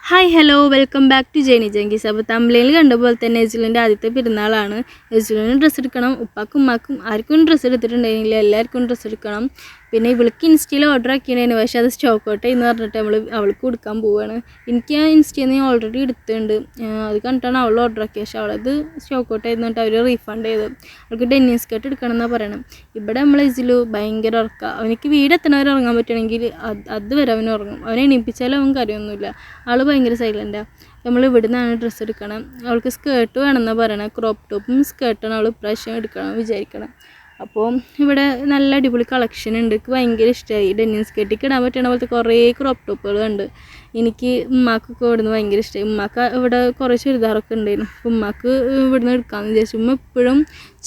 Hi hello welcome back to journey junkies. അപ്പോൾ തമ്മിലിൽ കണ്ട പോലെ തന്നെ എസ്ലുവിൻ്റെ ആദ്യത്തെ പെരുന്നാളാണ്. എസ്ലുവിന് ഡ്രസ്സ് എടുക്കണം, ഉപ്പാക്കും ഉമ്മാക്കും ആർക്കും ഡ്രസ്സ് എടുത്തിട്ടുണ്ടെങ്കിൽ എല്ലാവർക്കും ഡ്രസ്സ് എടുക്കണം. പിന്നെ ഇവൾക്ക് ഇൻസ്റ്റയിൽ ഓർഡർ ആക്കിയതിന് പക്ഷേ അത് സ്റ്റോക്ക് ഔട്ട് എന്ന് പറഞ്ഞിട്ട് അവൾക്ക് കൊടുക്കാൻ പോവുകയാണ്. എനിക്ക് ആ ഇൻസ്റ്റയിൽ നിന്ന് ഓൾറെഡി എടുത്തിട്ടുണ്ട്, അത് കണ്ടിട്ടാണ് അവൾ ഓർഡർ ആക്കിയത്. പക്ഷേ അവളത് സ്റ്റോക്ക് ഔട്ട് ആയിരുന്നിട്ട് അവർ റീഫണ്ട് ചെയ്ത് അവൾക്ക് ഡെന്നിം സ്കേർട്ട് എടുക്കണം എന്നാണ് പറയണം. ഇവിടെ നമ്മൾ എസ്ലു ഭയങ്കര ഉറക്കുക, അവനിക്ക് വീടെത്തണവരെ ഉറങ്ങാൻ പറ്റുകയാണെങ്കിൽ അതുവരെ അവൻ ഉറങ്ങും. അവനെ എണീപ്പിച്ചാലും അവൻ കരയൊന്നുമില്ല. ആൾ ഭയങ്കര സൈലൻറ്റാണ്. നമ്മൾ ഇവിടെ നിന്നാണ് ഡ്രസ്സ് എടുക്കണം. അവൾക്ക് സ്കേർട്ട് വേണമെന്നാണ് പറയണത്. ക്രോപ്പ് ടോപ്പും സ്കേർട്ടാണ് അവൾ ഇപ്രാവശ്യം എടുക്കണം വിചാരിക്കണം. അപ്പോൾ ഇവിടെ നല്ല അടിപൊളി കളക്ഷൻ ഉണ്ട്. എനിക്ക് ഭയങ്കര ഇഷ്ടമായി. ഡെന്നിം സ്കേർട്ടിക്ക് ഇടാൻ പറ്റുന്ന പോലത്തെ കുറേ ക്രോപ്പ് ടോപ്പുകളുണ്ട്. എനിക്ക് ഉമ്മാക്കൊക്കെ ഇവിടുന്ന് ഭയങ്കര ഇഷ്ടമായി. ഉമ്മാക്ക് ഇവിടെ കുറേ ചുരിദാറൊക്കെ ഉണ്ടായിരുന്നു. ഉമ്മാക്ക് ഇവിടുന്ന് എടുക്കാമെന്ന് വിചാരിച്ചു. ഉമ്മ എപ്പോഴും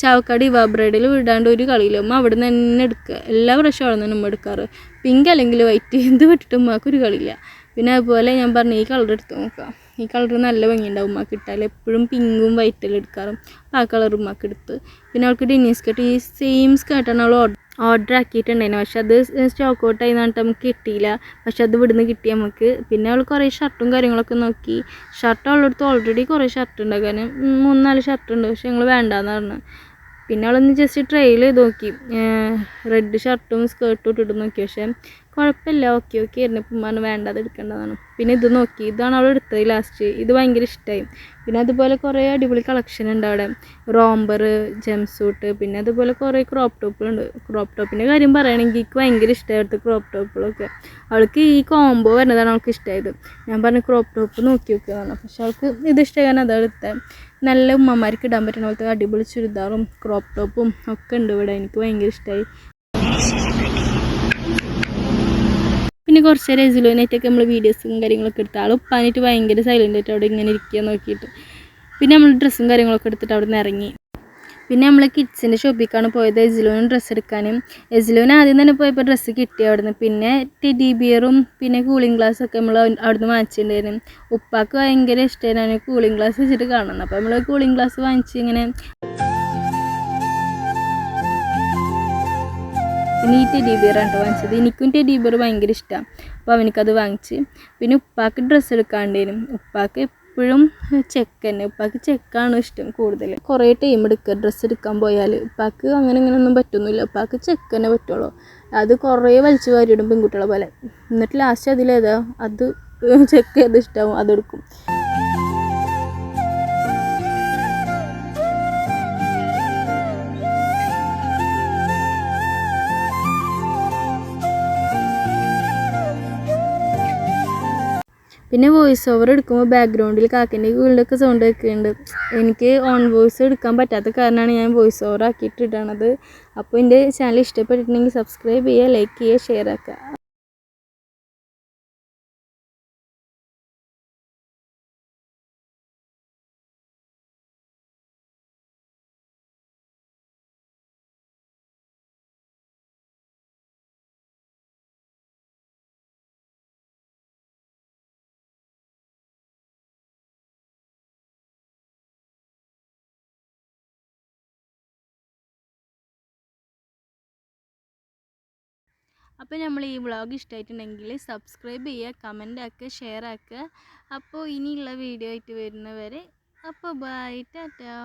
ചാവക്കാട് ഇവാ ബ്രൈഡിൽ വിടാണ്ട് ഒരു കളിയില്ല. ഉമ്മ അവിടെ നിന്ന് തന്നെ എടുക്കുക. എല്ലാ പ്രാവശ്യം അവിടെ നിന്ന് ഉമ്മ എടുക്കാറ്. പിങ്ക് അല്ലെങ്കിൽ വൈറ്റ് എന്ത് വിട്ടിട്ട് ഉമ്മാക്കൊരു കളിയില്ല. പിന്നെ അതുപോലെ ഞാൻ പറഞ്ഞു ഈ കളർ എടുത്ത് നോക്കാം, ഈ കളർ നല്ല ഭംഗിയുണ്ടാവും ഉമ്മാക്ക് ഇട്ടാൽ. എപ്പോഴും പിങ്കും വൈറ്റിലും എടുക്കാറും. അപ്പോൾ ആ കളർ ഉമ്മാക്ക് എടുത്ത്. പിന്നെ അവൾക്ക് ഡെന്നിം സ്കേർട്ട്, ഈ സെയിം സ്കേർട്ടാണ് അവൾ ഓർഡർ ആക്കിയിട്ടുണ്ടായിരുന്നു. പക്ഷെ അത് സ്റ്റോക്ക് ഔട്ട് ആയി പറഞ്ഞിട്ട് നമുക്ക് കിട്ടിയില്ല. പക്ഷെ അത് ഇവിടുന്ന് കിട്ടി നമുക്ക്. പിന്നെ അവൾ കുറേ ഷർട്ടും കാര്യങ്ങളൊക്കെ നോക്കി. ഷർട്ട് അവളുടെ അടുത്ത് ഓൾറെഡി കുറേ ഷർട്ട് ഉണ്ട്, കാരണം 3-4 ഷർട്ടുണ്ട്. പക്ഷെ ഞങ്ങൾ വേണ്ടാന്ന് പറഞ്ഞു. പിന്നെ അവളൊന്ന് ജസ്റ്റ് ട്രയൽ ചെയ്ത് നോക്കി, റെഡ് ഷർട്ടും സ്കേർട്ടും ഇട്ടിട്ട് നോക്കി. പക്ഷേ കുഴപ്പമില്ല, ഓക്കെ ആയിരുന്നു. ഇപ്പം പറഞ്ഞു വേണ്ടത് എടുക്കേണ്ടതാണ്. പിന്നെ ഇത് നോക്കി, ഇതാണ് അവൾ എടുത്തത് ലാസ്റ്റ്. ഇത് ഭയങ്കര ഇഷ്ടമായി. പിന്നെ അതുപോലെ കുറേ അടിപൊളി കളക്ഷൻ ഉണ്ട് അവിടെ. റോംബർ, ജംപ് സൂട്ട്, പിന്നെ അതുപോലെ കുറേ ക്രോപ്പ് ടോപ്പുകളുണ്ട്. ക്രോപ്പ് ടോപ്പിൻ്റെ കാര്യം പറയുകയാണെങ്കിൽ എനിക്ക് ഭയങ്കര ഇഷ്ടമായിട്ട് ക്രോപ്പ് ടോപ്പുകളൊക്കെ. അവൾക്ക് ഈ കോംബോ വരുന്നതാണ് അവൾക്ക് ഇഷ്ടമായത്. ഞാൻ പറഞ്ഞു ക്രോപ്പ് ടോപ്പ് നോക്കി വെക്കുന്നതാണ്. പക്ഷെ അവൾക്ക് ഇത് ഇഷ്ടമാകാൻ അതെടുത്തത്. നല്ല ഉമ്മമാർക്ക് ഇടാൻ പറ്റുന്ന പോലത്തെ അടിപൊളി ചുരിദാറും ക്രോപ്പ് ടോപ്പും ഒക്കെ ഉണ്ട് ഇവിടെ. എനിക്ക് ഭയങ്കര ഇഷ്ടമായി. പിന്നെ കുറച്ച് നേരം എസ്ലുവിനായിട്ടൊക്കെ നമ്മൾ വീഡിയോസും കാര്യങ്ങളൊക്കെ എടുത്ത് ആൾ ഉപ്പാനായിട്ട് ഭയങ്കര സൈലൻ്റ് ആയിട്ട് അവിടെ ഇങ്ങനെ ഇരിക്കുക നോക്കിയിട്ട്. പിന്നെ നമ്മൾ ഡ്രസ്സും കാര്യങ്ങളൊക്കെ എടുത്തിട്ട് അവിടെ നിന്ന് ഇറങ്ങി. പിന്നെ നമ്മൾ കിഡ്സിൻ്റെ ഷോപ്പിലേക്കാണ് പോയത് എസ്ലുവിന് ഡ്രസ്സ് എടുക്കാനും. എസ്ലുവിന് ആദ്യം തന്നെ പോയപ്പോൾ ഡ്രസ്സ് കിട്ടി അവിടെ നിന്ന്. പിന്നെ ടെഡി ബിയറും പിന്നെ കൂളിംഗ് ഗ്ലാസ്സൊക്കെ നമ്മൾ അവിടെ നിന്ന് വാങ്ങിച്ചിട്ടുണ്ടായിരുന്നു. ഉപ്പാക്ക് ഭയങ്കര ഇഷ്ടമായിരുന്നു കൂളിംഗ് ഗ്ലാസ് വെച്ചിട്ട് കാണുന്നത്. അപ്പോൾ നമ്മൾ കൂളിംഗ് ഗ്ലാസ് വാങ്ങിച്ച് ഇങ്ങനെ. പിന്നെ ഈ ടെഡി ബിയറാണ് വാങ്ങിച്ചത്. എനിക്കും ടെഡി ബിയർ ഭയങ്കര ഇഷ്ടമാണ്. അപ്പോൾ അവനക്കത് വാങ്ങിച്ച്. പിന്നെ ഉപ്പാക്ക് ഡ്രസ്സ് എടുക്കാണ്ടേനും. ഉപ്പാക്ക് എപ്പോഴും ചെക്ക് തന്നെ, ഉപ്പാക്ക് ചെക്കാണ് ഇഷ്ടം കൂടുതൽ. കുറേ ടൈം എടുക്കുക ഡ്രസ്സ് എടുക്കാൻ പോയാൽ. ഉപ്പാക്ക് അങ്ങനെയൊന്നും പറ്റുന്നില്ല. ഉപ്പാക്ക് ചെക്ക് തന്നെ പറ്റുള്ളൂ. അത് കുറേ വലിച്ചു വാരിയിടും പെൺകുട്ടികളെ പോലെ. എന്നിട്ട് ലാസ്റ്റ് അതിലേതാ അത് ചെക്ക് ചെയ്ത് ഇഷ്ടമാവും അതെടുക്കും. പിന്നെ വോയിസ് ഓവർ എടുക്കുമ്പോൾ ബാക്ക്ഗ്രൗണ്ടിൽ കാക്കൻ്റെ വീടിൻ്റെയൊക്കെ സൗണ്ട് വെക്കുന്നുണ്ട്. എനിക്ക് ഓൺ വോയിസ് എടുക്കാൻ പറ്റാത്ത കാരണമാണ് ഞാൻ വോയിസ് ഓവർ ആക്കിയിട്ടിടണത്. അപ്പോൾ എൻ്റെ ചാനൽ ഇഷ്ടപ്പെട്ടിട്ടുണ്ടെങ്കിൽ സബ്സ്ക്രൈബ് ചെയ്യുക, ലൈക്ക് ചെയ്യുക, ഷെയർ ആക്കുക. അപ്പോൾ നമ്മൾ ഈ വ്ളോഗ് ഇഷ്ടമായിട്ടുണ്ടെങ്കിൽ സബ്സ്ക്രൈബ് ചെയ്യുക, കമൻ്റ് ആക്കുക, ഷെയർ ആക്കുക. അപ്പോൾ ഇനിയുള്ള വീഡിയോ ആയിട്ട് വരുന്നവരെ അപ്പോൾ ബൈ, ടാറ്റാ.